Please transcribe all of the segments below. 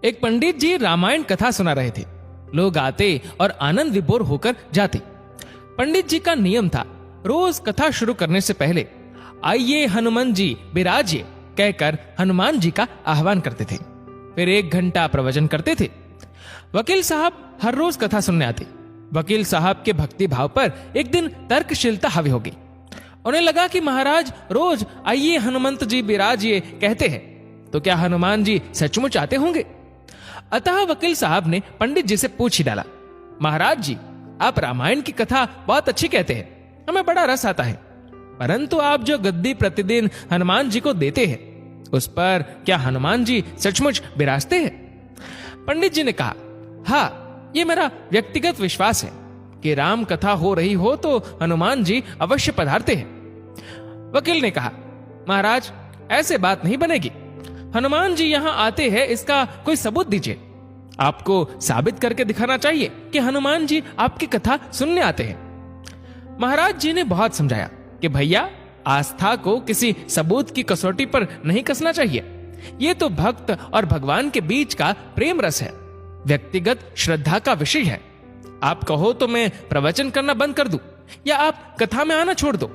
एक पंडित जी रामायण कथा सुना रहे थे। लोग आते और आनंद विभोर होकर जाते। पंडित जी का नियम था, रोज कथा शुरू करने से पहले आइए हनुमान जी विराजिए कहकर हनुमान जी का आह्वान करते थे। फिर 1 घंटा प्रवचन करते थे। वकील साहब हर रोज कथा सुनने आते। वकील साहब के भक्ति भाव पर एक दिन तर्कशीलता हावी हो गई। उन्हें लगा कि महाराज रोज आइए हनुमंत जी विराजिए कहते हैं, तो क्या हनुमान जी सचमुच आते होंगे? अतः वकील साहब ने पंडित जी से पूछ ही डाला, महाराज जी आप रामायण की कथा बहुत अच्छी कहते हैं, हमें बड़ा रस आता है, परंतु आप जो गद्दी प्रतिदिन हनुमान जी को देते हैं उस पर क्या हनुमान जी सचमुच विराजते हैं? पंडित जी ने कहा, हाँ ये मेरा व्यक्तिगत विश्वास है कि राम कथा हो रही हो तो हनुमान जी अवश्य पधारते हैं। वकील ने कहा, महाराज ऐसे बात नहीं बनेगी, हनुमान जी यहां आते हैं इसका कोई सबूत दीजिए। आपको साबित करके दिखाना चाहिए कि हनुमान जी आपकी कथा सुनने आते हैं। महाराज जी ने बहुत समझाया कि भैया आस्था को किसी सबूत की कसौटी पर नहीं कसना चाहिए। ये तो भक्त और भगवान के बीच का प्रेम रस है, व्यक्तिगत श्रद्धा का विषय है। आप कहो तो मैं प्रवचन करना बंद कर दूं या आप कथा में आना छोड़ दो।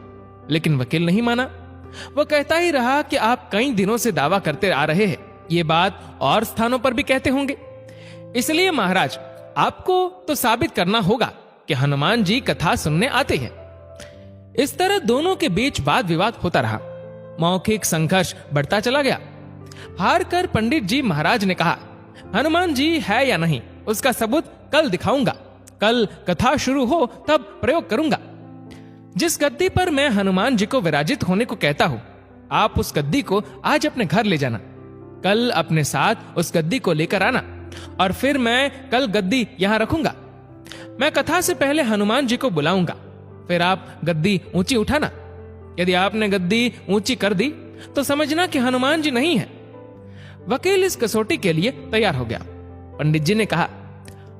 लेकिन वकील नहीं माना। वो कहता ही रहा कि आप कई दिनों से दावा करते आ रहे हैं, ये बात और स्थानों पर भी कहते होंगे, इसलिए महाराज आपको तो साबित करना होगा कि हनुमान जी कथा सुनने आते हैं। इस तरह दोनों के बीच वाद विवाद होता रहा। मौखिक संघर्ष बढ़ता चला गया। हार कर पंडित जी महाराज ने कहा, हनुमान जी है या नहीं उसका सबूत कल दिखाऊंगा, कल कथा शुरू हो तब प्रयोग करूंगा। जिस गद्दी पर मैं हनुमान जी को विराजित होने को कहता हूं, आप उस गद्दी को आज अपने घर ले जाना, कल अपने साथ उस गद्दी को लेकर आना और फिर मैं कल गद्दी यहां रखूंगा। मैं कथा से पहले हनुमान जी को बुलाऊंगा, फिर आप गद्दी ऊंची उठाना। यदि आपने गद्दी ऊंची कर दी तो समझना कि हनुमान जी नहीं है। वकील इस कसौटी के लिए तैयार हो गया। पंडित जी ने कहा,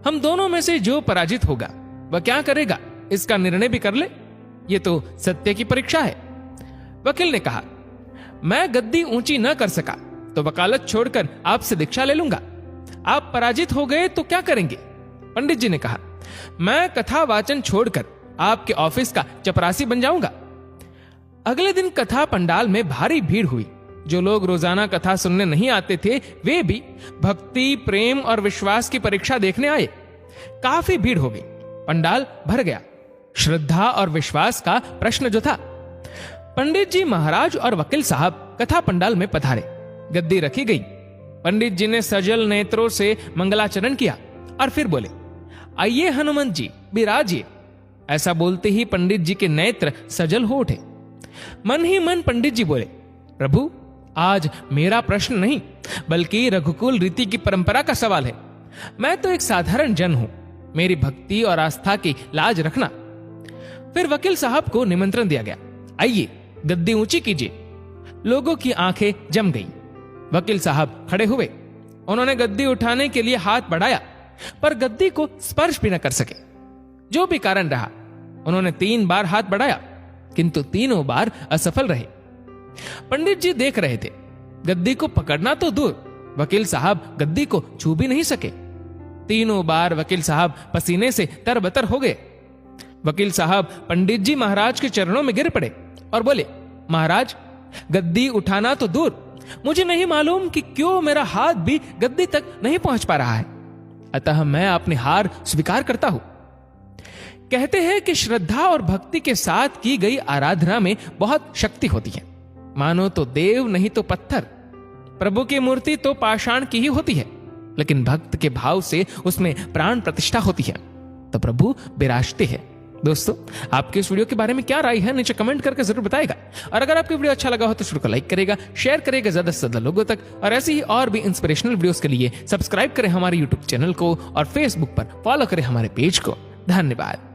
हम दोनों में से जो पराजित होगा वह क्या करेगा इसका निर्णय भी कर ले, ये तो सत्य की परीक्षा है। वकील ने कहा, मैं गद्दी ऊंची न कर सका तो वकालत छोड़कर आपसे दीक्षा ले लूंगा। आप पराजित हो गए तो क्या करेंगे? पंडित जी ने कहा, मैं कथा वाचन छोड़कर आपके ऑफिस का चपरासी बन जाऊंगा। अगले दिन कथा पंडाल में भारी भीड़ हुई। जो लोग रोजाना कथा सुनने नहीं आते थे वे भी भक्ति, प्रेम और विश्वास की परीक्षा देखने आए। काफी भीड़ हो गई, पंडाल भर गया। श्रद्धा और विश्वास का प्रश्न जो था। पंडित जी महाराज और वकील साहब कथा पंडाल में पधारे। गद्दी रखी गई। पंडित जी ने सजल नेत्रों से मंगलाचरण किया और फिर बोले, आइए हनुमान जी विराजिए। ऐसा बोलते ही पंडित जी के नेत्र सजल हो उठे। मन ही मन पंडित जी बोले, प्रभु आज मेरा प्रश्न नहीं बल्कि रघुकुल रीति की परंपरा का सवाल है। मैं तो एक साधारण जन हूं, मेरी भक्ति और आस्था की लाज रखना। फिर वकील साहब को निमंत्रण दिया गया, आइए गद्दी ऊंची कीजिए। लोगों की आंखें जम गईं। वकील साहब खड़े हुए। उन्होंने गद्दी उठाने के लिए हाथ बढ़ाया पर गद्दी को स्पर्श भी न कर सके। जो भी कारण रहा, उन्होंने 3 बार हाथ बढ़ाया किंतु तीनों बार असफल रहे। पंडित जी देख रहे थे। गद्दी को पकड़ना तो दूर, वकील साहब गद्दी को छू भी नहीं सके। तीनों बार वकील साहब पसीने से तरबतर हो गए। वकील साहब पंडित जी महाराज के चरणों में गिर पड़े और बोले, महाराज गद्दी उठाना तो दूर, मुझे नहीं मालूम कि क्यों मेरा हाथ भी गद्दी तक नहीं पहुंच पा रहा है, अतः मैं अपनी हार स्वीकार करता हूं। कहते हैं कि श्रद्धा और भक्ति के साथ की गई आराधना में बहुत शक्ति होती है। मानो तो देव नहीं तो पत्थर। प्रभु की मूर्ति तो पाषाण की ही होती है, लेकिन भक्त के भाव से उसमें प्राण प्रतिष्ठा होती है, तो प्रभु विराजते हैं। दोस्तों, आपके इस वीडियो के बारे में क्या राय है नीचे कमेंट करके जरूर बताएगा। और अगर आपको वीडियो अच्छा लगा हो तो वीडियो को लाइक करेगा, शेयर करेगा ज्यादा से ज्यादा लोगों तक। और ऐसे ही और भी इंस्पिरेशनल वीडियोस के लिए सब्सक्राइब करें हमारे यूट्यूब चैनल को और फेसबुक पर फॉलो करें हमारे पेज को। धन्यवाद।